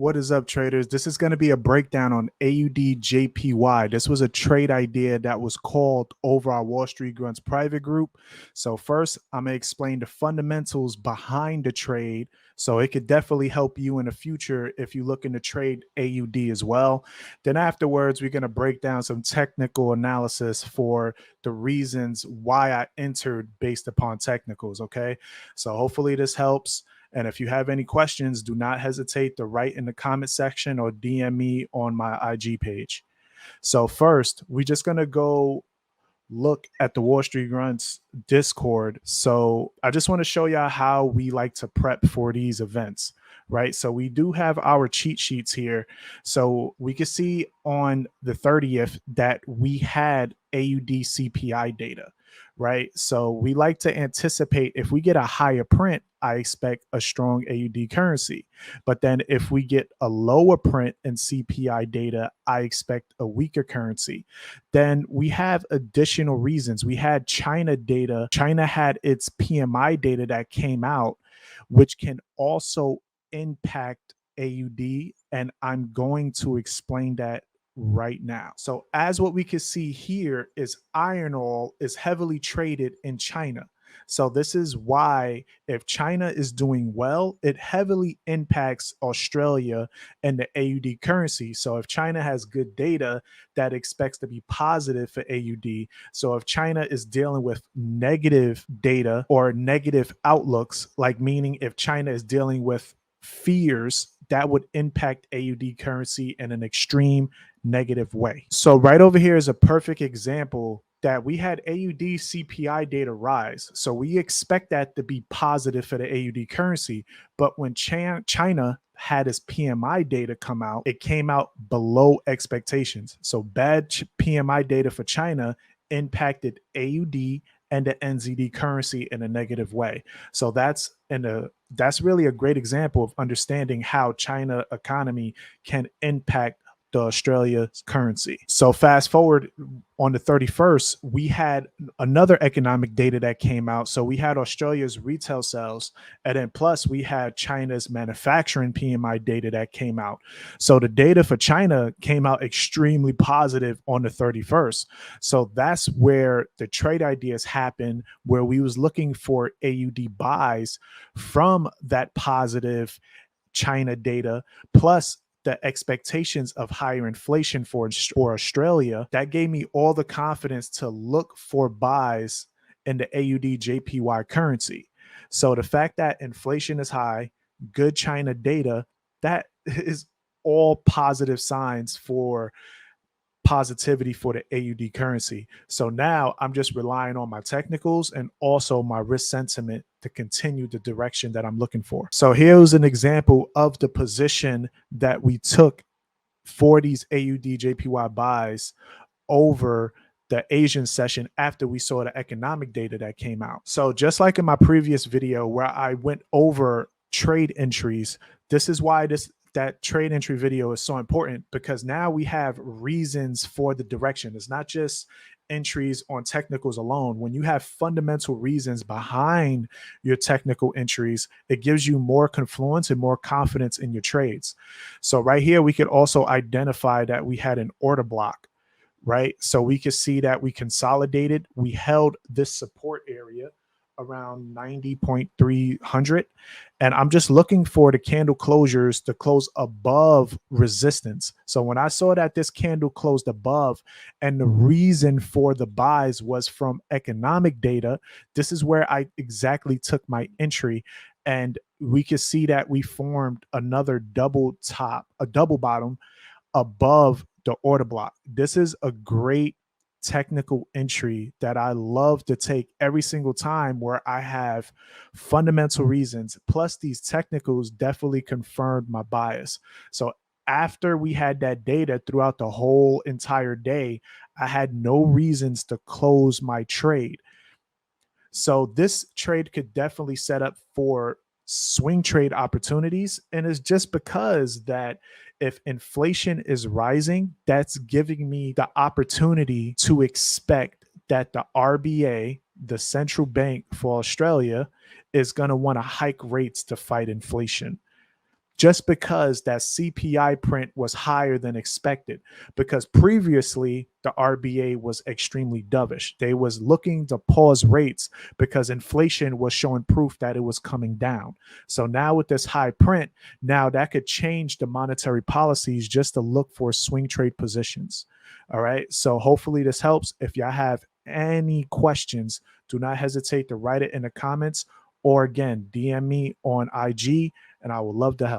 What is up, traders? This is going to be a breakdown on AUD This was a trade idea that was called over our Wall Street Grunts private group. So first, I'm going to explain the fundamentals behind the trade. So it could definitely help you in the future if you look into trade AUD as well. Then afterwards, we're going to break down some technical analysis for the reasons why I entered based upon technicals. Okay. So hopefully this helps. And if you have any questions, do not hesitate to write in the comment section or DM me on my IG page. So first, we're just going to go look at the Wall Street Grunts Discord. So I just want to show y'all how we like to prep for these events, right? So we do have our cheat sheets here. So we can see on the 30th that we had AUD CPI data, right? So we like to anticipate if we get a higher print, I expect a strong AUD currency. But then if we get a lower print in CPI data, I expect a weaker currency. Then we have additional reasons. We had China data. China had its PMI data that came out, which can also impact AUD. And I'm going to explain that right now. So as what we can see here is iron ore is heavily traded in China. So this is why if China is doing well, it heavily impacts Australia and the AUD currency. So if China has good data, that expects to be positive for AUD. So if China is dealing with negative data or negative outlooks, like meaning if China is dealing with fears, that would impact AUD currency in an extreme negative way. So right over here is a perfect example that we had AUD CPI data rise. So we expect that to be positive for the AUD currency. But when China had its PMI data come out, it came out below expectations. So bad PMI data for China impacted AUD and the NZD currency in a negative way. So that's really a great example of understanding how China economy can impact the Australia's currency. So fast forward on the 31st, we had another economic data that came out. So we had Australia's retail sales, and then plus we had China's manufacturing PMI data that came out. So the data for China came out extremely positive on the 31st. So that's where the trade ideas happened, where we was looking for AUD buys from that positive China data, plus the expectations of higher inflation for Australia. That gave me all the confidence to look for buys in the AUD JPY currency. So the fact that inflation is high, good China data, that is all positive signs for positivity for the AUD currency. So now I'm just relying on my technicals and also my risk sentiment to continue the direction that I'm looking for. So here's an example of the position that we took for these AUD JPY buys over the Asian session after we saw the economic data that came out. So just like in my previous video where I went over trade entries, this is why that trade entry video is so important, because now we have reasons for the direction. It's not just entries on technicals alone. When you have fundamental reasons behind your technical entries, it gives you more confluence and more confidence in your trades. So right here, we could also identify that we had an order block, right? So we could see that we consolidated, we held this support area around 90.300. And I'm just looking for the candle closures to close above resistance. So when I saw that this candle closed above, and the reason for the buys was from economic data, this is where I exactly took my entry. And we could see that we formed another double top, a double bottom above the order block. This is a great technical entry that I love to take every single time where I have fundamental reasons. Plus, these technicals definitely confirmed my bias. So after we had that data throughout the whole entire day, I had no reasons to close my trade. So this trade could definitely set up for swing trade opportunities. And it's just because that if inflation is rising, that's giving me the opportunity to expect that the RBA, the central bank for Australia, is going to want to hike rates to fight inflation. just because that CPI print was higher than expected. Because previously the RBA was extremely dovish. They was looking to pause rates because inflation was showing proof that it was coming down. So now with this high print, now that could change the monetary policies just to look for swing trade positions. All right. So hopefully this helps. If y'all have any questions, do not hesitate to write it in the comments, or again, DM me on IG and I would love to help.